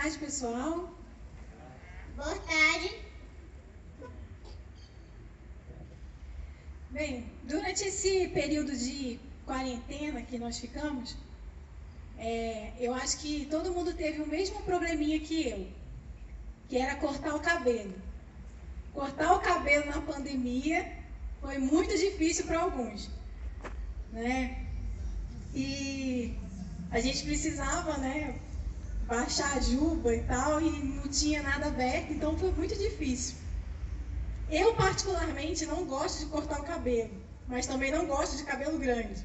tarde, pessoal. Boa tarde. Bem, durante esse período de quarentena que nós ficamos, eu acho que todo mundo teve o mesmo probleminha que eu, que era cortar o cabelo. Cortar o cabelo na pandemia foi muito difícil para alguns, né? E a gente precisava, né, baixar a juba e tal, e não tinha nada aberto, então foi muito difícil. Eu, particularmente, não gosto de cortar o cabelo, mas também não gosto de cabelo grande.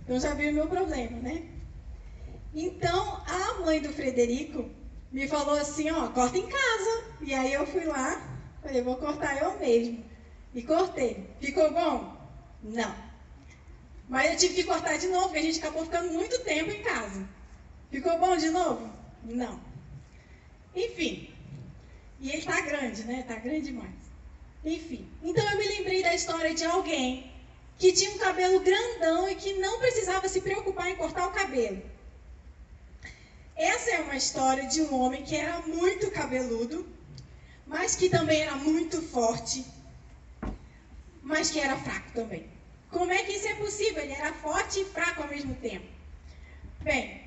Então já viu o meu problema, né? Então, a mãe do Frederico me falou assim, ó, corta em casa. E aí eu fui lá, falei, vou cortar eu mesmo. E cortei. Ficou bom? Não. Mas eu tive que cortar de novo, porque a gente acabou ficando muito tempo em casa. Ficou bom de novo? Não. Enfim. E ele tá grande, né? Tá grande demais. Enfim. Então eu me lembrei da história de alguém que tinha um cabelo grandão e que não precisava se preocupar em cortar o cabelo. Essa é uma história de um homem que era muito cabeludo, mas que também era muito forte, mas que era fraco também. Como é que isso é possível? Ele era forte e fraco ao mesmo tempo. Bem,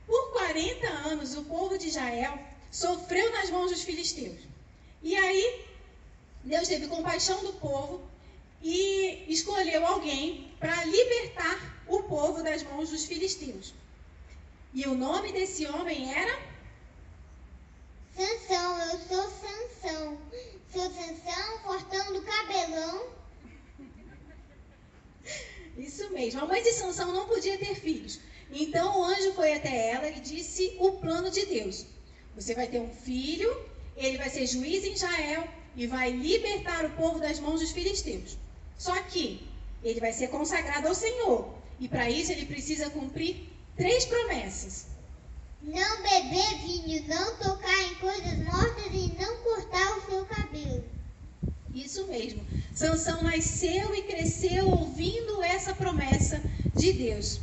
por 40 anos o povo de Israel sofreu nas mãos dos filisteus. E aí, Deus teve compaixão do povo e escolheu alguém para libertar o povo das mãos dos filisteus. E o nome desse homem era? Sansão, eu sou Sansão. Sou Sansão, fortão do cabelão. Isso mesmo. A mãe de Sansão não podia ter filhos. Então o anjo foi até ela e disse o plano de Deus. Você vai ter um filho, ele vai ser juiz em Israel e vai libertar o povo das mãos dos filisteus. Só que ele vai ser consagrado ao Senhor. E para isso ele precisa cumprir 3 promessas. Não beber vinho, não tocar em coisas mortas e não cortar o seu cabelo. Isso mesmo. Sansão nasceu e cresceu ouvindo essa promessa de Deus.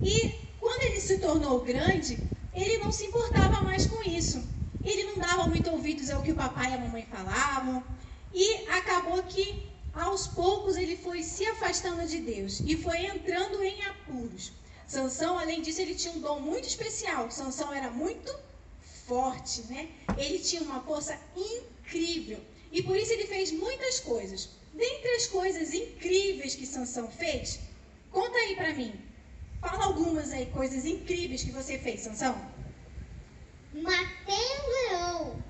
E quando ele se tornou grande, ele não se importava mais com isso. Ele não dava muito ouvidos ao que o papai e a mamãe falavam. E acabou que, aos poucos, ele foi se afastando de Deus e foi entrando em apuros. Sansão, além disso, ele tinha um dom muito especial. Sansão era muito forte, né? Ele tinha uma força incrível. E por isso ele fez muitas coisas. Dentre as coisas incríveis que Sansão fez, conta aí pra mim. Fala algumas aí, coisas incríveis que você fez, Sansão. Matei um leão.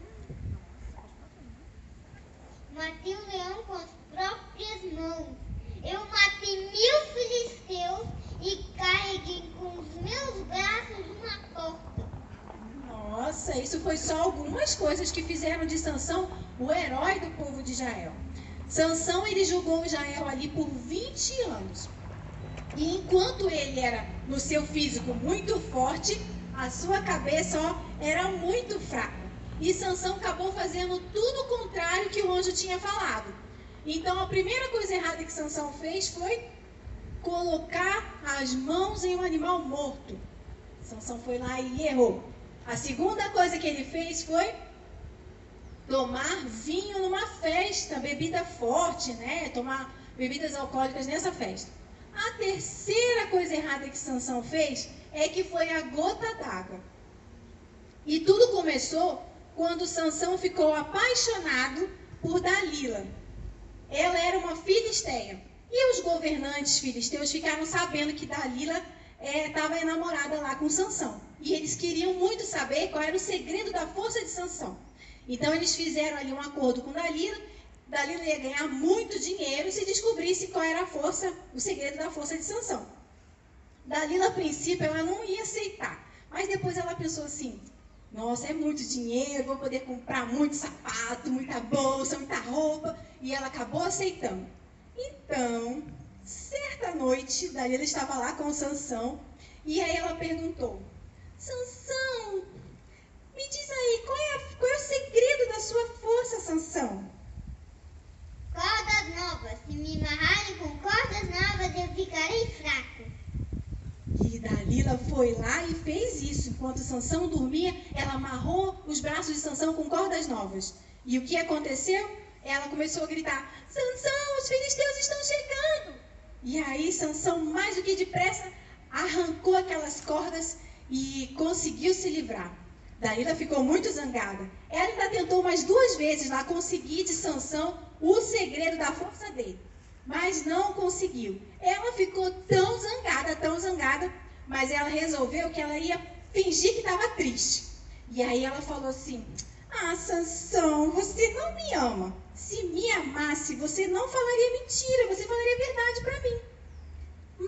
Matei um leão com as próprias mãos. Eu matei 1000 filisteus e carreguei com os meus braços uma porta. Nossa, isso foi só algumas coisas que fizeram de Sansão o herói do povo de Israel. Sansão, ele julgou Israel ali por 20 anos. E enquanto ele era, no seu físico, muito forte, a sua cabeça, era muito fraca. E Sansão acabou fazendo tudo o contrário que o anjo tinha falado. Então, a primeira coisa errada que Sansão fez foi colocar as mãos em um animal morto. Sansão foi lá e errou. A segunda coisa que ele fez foi tomar vinho numa festa, bebida forte, né? Tomar bebidas alcoólicas nessa festa. A terceira coisa errada que Sansão fez é que foi a gota d'água. E tudo começou quando Sansão ficou apaixonado por Dalila. Ela era uma filisteia. E os governantes filisteus ficaram sabendo que Dalila estava enamorada lá com Sansão. E eles queriam muito saber qual era o segredo da força de Sansão. Então eles fizeram ali um acordo com Dalila. Dalila ia ganhar muito dinheiro se descobrisse qual era a força, o segredo da força de Sansão. Dalila, a princípio, ela não ia aceitar. Mas depois ela pensou assim, nossa, é muito dinheiro, vou poder comprar muito sapato, muita bolsa, muita roupa. E ela acabou aceitando. Então, certa noite, Dalila estava lá com Sansão. E aí ela perguntou, Sansão, me diz aí, qual é o segredo da sua força, Sansão? Cordas novas. Se me amarrarem com cordas novas, eu ficarei fraco. E Dalila foi foi lá e fez isso. Enquanto Sansão dormia, ela amarrou os braços de Sansão com cordas novas. E o que aconteceu? Ela começou a gritar: Sansão, os filisteus estão chegando! E aí Sansão, mais do que depressa, arrancou aquelas cordas e conseguiu se livrar. Dalila ficou muito zangada. Ela ainda tentou mais 2 vezes lá conseguir de Sansão o segredo da força dele, mas não conseguiu. Ela ficou tão zangada, mas ela resolveu que ela ia fingir que estava triste. E aí ela falou assim: Sansão, você não me ama. Se me amasse, você não falaria mentira, você falaria verdade para mim.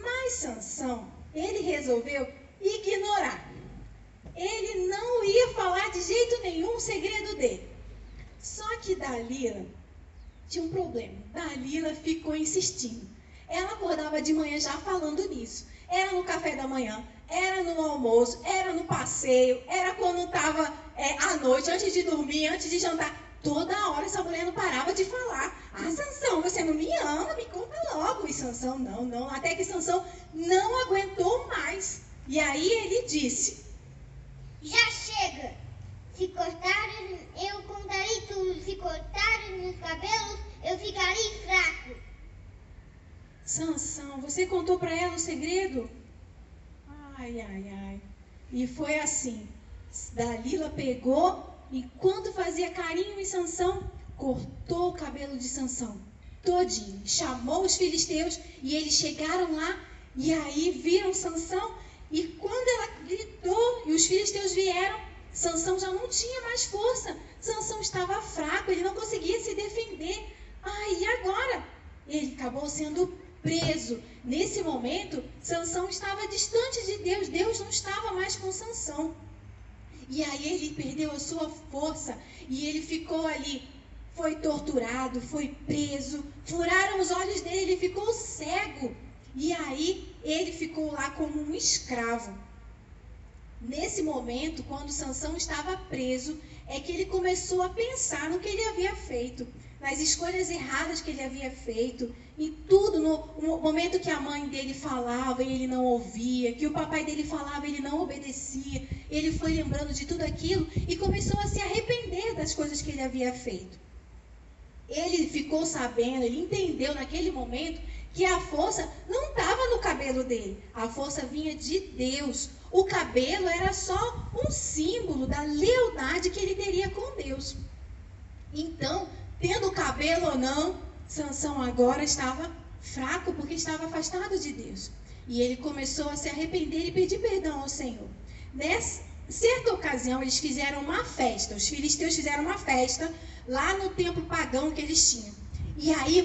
Mas Sansão, ele resolveu ignorar. Ele não ia falar de jeito nenhum o segredo dele. Só que Dalila tinha um problema. Dalila ficou insistindo. Ela acordava de manhã já falando nisso. Era no café da manhã, era no almoço, era no passeio, era quando estava à noite, antes de dormir, antes de jantar. Toda hora essa mulher não parava de falar: Sansão, você não me ama, me conta logo. E Sansão, não. Até que Sansão não aguentou mais. E aí ele disse: já chega! Se cortarem, eu contarei tudo. Se cortarem meus cabelos, eu ficarei fraco. Sansão, você contou para ela o segredo? Ai. E foi assim. Dalila pegou, enquanto fazia carinho em Sansão, cortou o cabelo de Sansão todinho. Chamou os filisteus e eles chegaram lá. E aí viram Sansão. E quando ela gritou e os filisteus vieram, Sansão já não tinha mais força. Sansão estava fraco, ele não conseguia se defender. E agora? Ele acabou sendo preso. Nesse momento, Sansão estava distante de Deus. Deus não estava mais com Sansão. E aí ele perdeu a sua força e ele ficou ali. Foi torturado, foi preso, furaram os olhos dele, ele ficou cego. E aí ele ficou lá como um escravo. Nesse momento, quando Sansão estava preso, é que ele começou a pensar no que ele havia feito, nas escolhas erradas que ele havia feito, em tudo, no momento que a mãe dele falava e ele não ouvia, que o papai dele falava e ele não obedecia. Ele foi lembrando de tudo aquilo e começou a se arrepender das coisas que ele havia feito. Ele ficou sabendo, ele entendeu naquele momento que a força não estava no cabelo dele, a força vinha de Deus. O cabelo era só um símbolo da lealdade que ele teria com Deus. Então, tendo cabelo ou não, Sansão agora estava fraco porque estava afastado de Deus. E ele começou a se arrepender e pedir perdão ao Senhor. Nessa certa ocasião, eles fizeram uma festa. Os filisteus fizeram uma festa lá no templo pagão que eles tinham. E aí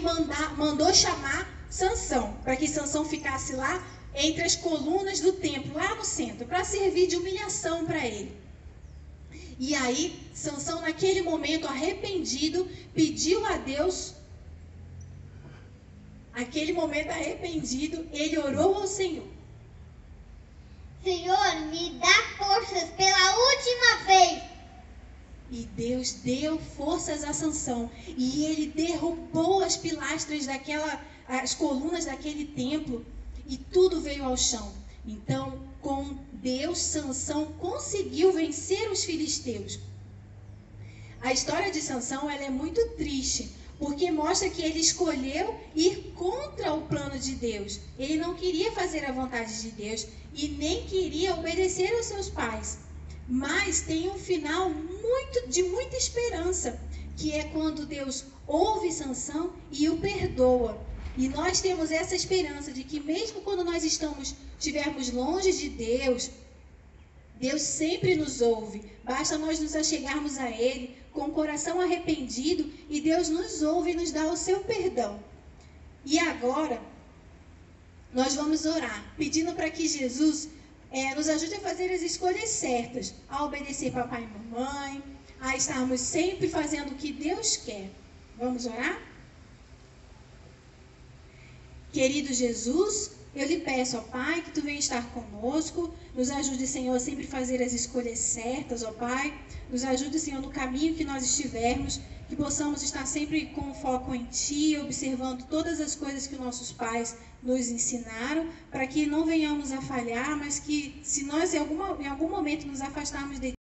mandou chamar Sansão, para que Sansão ficasse lá entre as colunas do templo, lá no centro, para servir de humilhação para ele. E aí, Sansão, naquele momento, arrependido, pediu a Deus. Naquele momento arrependido, ele orou ao Senhor. Senhor, me dá forças pela última vez. E Deus deu forças a Sansão. E ele derrubou as pilastras as colunas daquele templo. E tudo veio ao chão. Então, com Deus, Sansão conseguiu vencer os filisteus. A história de Sansão, ela é muito triste, porque mostra que ele escolheu ir contra o plano de Deus. Ele não queria fazer a vontade de Deus e nem queria obedecer aos seus pais. Mas tem um final de muita esperança, que é quando Deus ouve Sansão e o perdoa. E nós temos essa esperança de que mesmo quando nós estivermos longe de Deus, Deus sempre nos ouve. Basta nós nos achegarmos a Ele com o coração arrependido e Deus nos ouve e nos dá o seu perdão. E agora, nós vamos orar, pedindo para que Jesus nos ajude a fazer as escolhas certas, a obedecer papai e mamãe, a estarmos sempre fazendo o que Deus quer. Vamos orar? Querido Jesus, eu lhe peço, ó Pai, que Tu venha estar conosco, nos ajude, Senhor, a sempre fazer as escolhas certas, ó Pai, nos ajude, Senhor, no caminho que nós estivermos, que possamos estar sempre com foco em Ti, observando todas as coisas que nossos pais nos ensinaram, para que não venhamos a falhar, mas que se nós em algum momento nos afastarmos de